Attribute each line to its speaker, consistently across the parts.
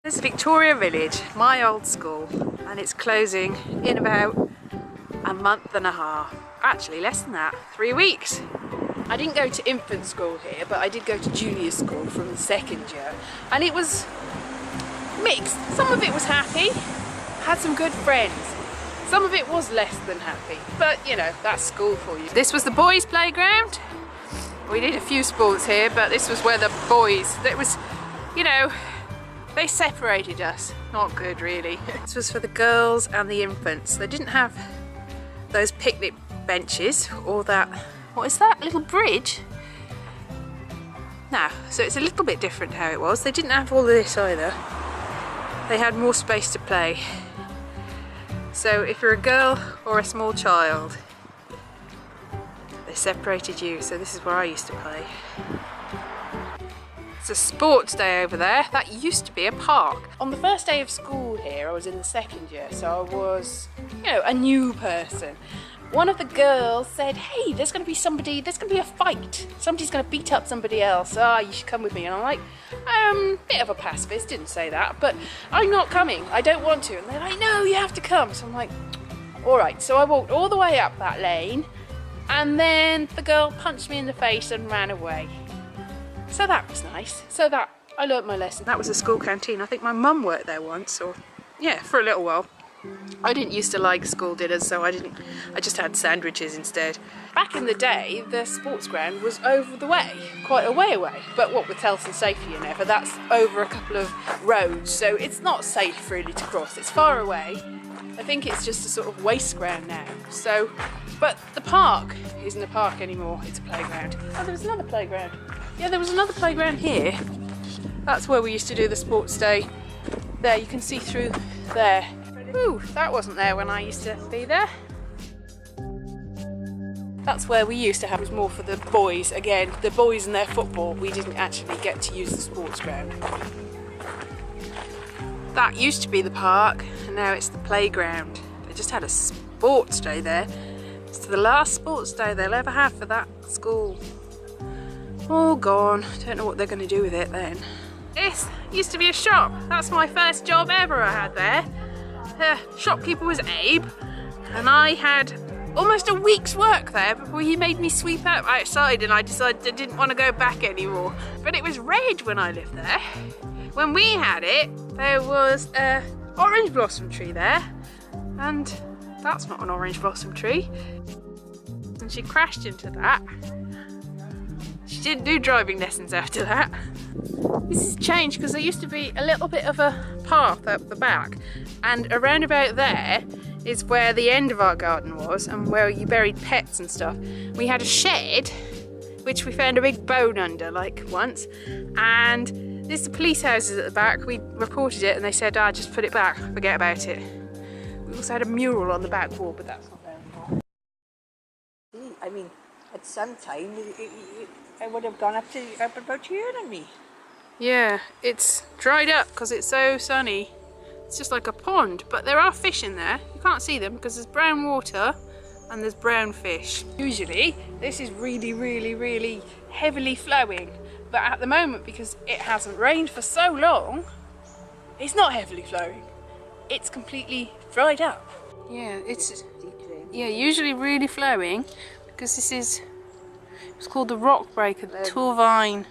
Speaker 1: This is Victoria Village, my old school, and it's closing in about a month and a half. Actually less than that, 3 weeks. I didn't go to infant school here, but I did go to junior school from the second year, and it was mixed. Some of it was happy, had some good friends. Some of it was less than happy, but you know, that's school for you. This was the boys' playground. We did a few sports here, but this was where the boys, that was, you know, they separated us. Not good, really. This was for the girls and the infants. They didn't have those picnic benches or that, what is that, little bridge? No, so it's a little bit different how it was. They didn't have all of this either. They had more space to play. So if you're a girl or a small child, they separated you. So this is where I used to play. It's a sports day over there. That used to be a park. On the first day of school here, I was in the second year, so I was, you know, a new person. One of the girls said, hey, there's going to be somebody, there's going to be a fight. Somebody's going to beat up somebody else. Ah, you should come with me. And I'm like, bit of a pacifist, didn't say that, but I'm not coming. I don't want to. And they're like, no, you have to come. So I'm like, all right. So I walked all the way up that lane, and then the girl punched me in the face and ran away. So that was nice. So that, I learnt my lesson. That was a school canteen. I think my mum worked there once, or yeah, for a little while. I didn't used to like school dinners, so I just had sandwiches instead. Back in the day, the sports ground was over the way, quite a way away. But what with health and safety and ever, that's over a couple of roads, so it's not safe really to cross. It's far away. I think it's just a sort of waste ground now. So, but the park isn't a park anymore, it's a playground. Oh, there was another playground. Yeah, there was another playground here. That's where we used to do the sports day. There, you can see through there. Ooh, that wasn't there when I used to be there. That's where we used to have, it was more for the boys. Again, the boys and their football, we didn't actually get to use the sports ground. That used to be the park, and now it's the playground. They just had a sports day there. It's the last sports day they'll ever have for that school. All gone. Don't know what they're going to do with it then. This used to be a shop. That's my first job ever I had there. The shopkeeper was Abe, and I had almost a week's work there before he made me sweep up outside, and I decided I didn't want to go back anymore. But it was red when I lived there. When we had it, there was an orange blossom tree there, and that's not an orange blossom tree. And she crashed into that. She didn't do driving lessons after that. This has changed because there used to be a little bit of a path up the back, and around about there is where the end of our garden was and where you buried pets and stuff. We had a shed which we found a big bone under like once, and there's the police houses at the back. We reported it and they said, just put it back, forget about it. We also had a mural on the back wall, but that's not there anymore.
Speaker 2: I mean, at some time I would have gone up about here than me.
Speaker 1: Yeah, it's dried up because it's so sunny. It's just like a pond, but there are fish in there. You can't see them because there's brown water and there's brown fish. Usually this is really, really, really heavily flowing, but at the moment, because it hasn't rained for so long, it's not heavily flowing. It's completely dried up. Yeah, it's usually really flowing because this is, it's called the rock breaker, the Torvine.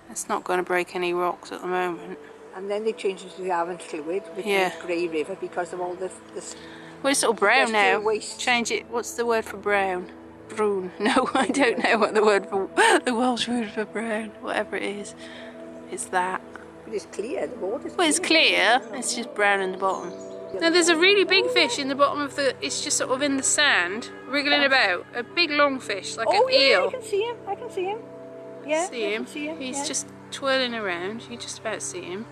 Speaker 1: It's not going to break any rocks at the moment.
Speaker 2: And then they changed it to the Afon Llwyd, which is Grey River, because of all this.
Speaker 1: Well, it's all brown now. Waste. Change it. What's the word for brown? Brown. No, I don't know what the word for the Welsh word for brown. Whatever it is, it's that.
Speaker 2: But it's clear. The water's clear.
Speaker 1: Well, it's clear. It's just brown in the bottom. Now there's a really big fish in the bottom of the. It's just sort of in the sand, wriggling about. A big long fish, like an eel.
Speaker 2: I can see him. I can see him. Yeah,
Speaker 1: see him. He's just twirling around. You just about see him.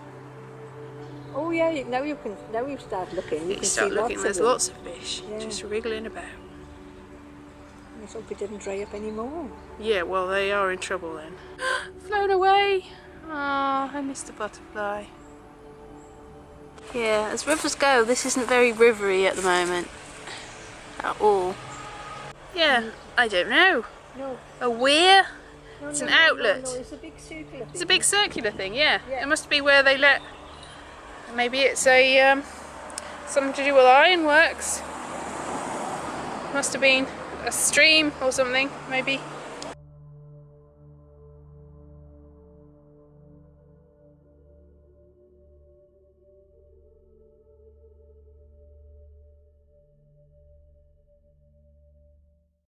Speaker 2: Oh yeah, now you start looking. You can
Speaker 1: start
Speaker 2: see
Speaker 1: looking. There's lots of fish
Speaker 2: yeah.
Speaker 1: just wriggling about.
Speaker 2: Let's hope it didn't dry up anymore.
Speaker 1: Yeah, well they are in trouble then. Flown away. Oh, I missed the butterfly. Yeah, as rivers go, this isn't very rivery at the moment. At all. Yeah, I don't know.
Speaker 2: No.
Speaker 1: A weir? It's an outlet.
Speaker 2: No, it's a big circular thing.
Speaker 1: It's a big circular thing, yeah.
Speaker 2: Yeah.
Speaker 1: It must be where they let. Maybe it's a something to do with ironworks. Must have been a stream or something, maybe.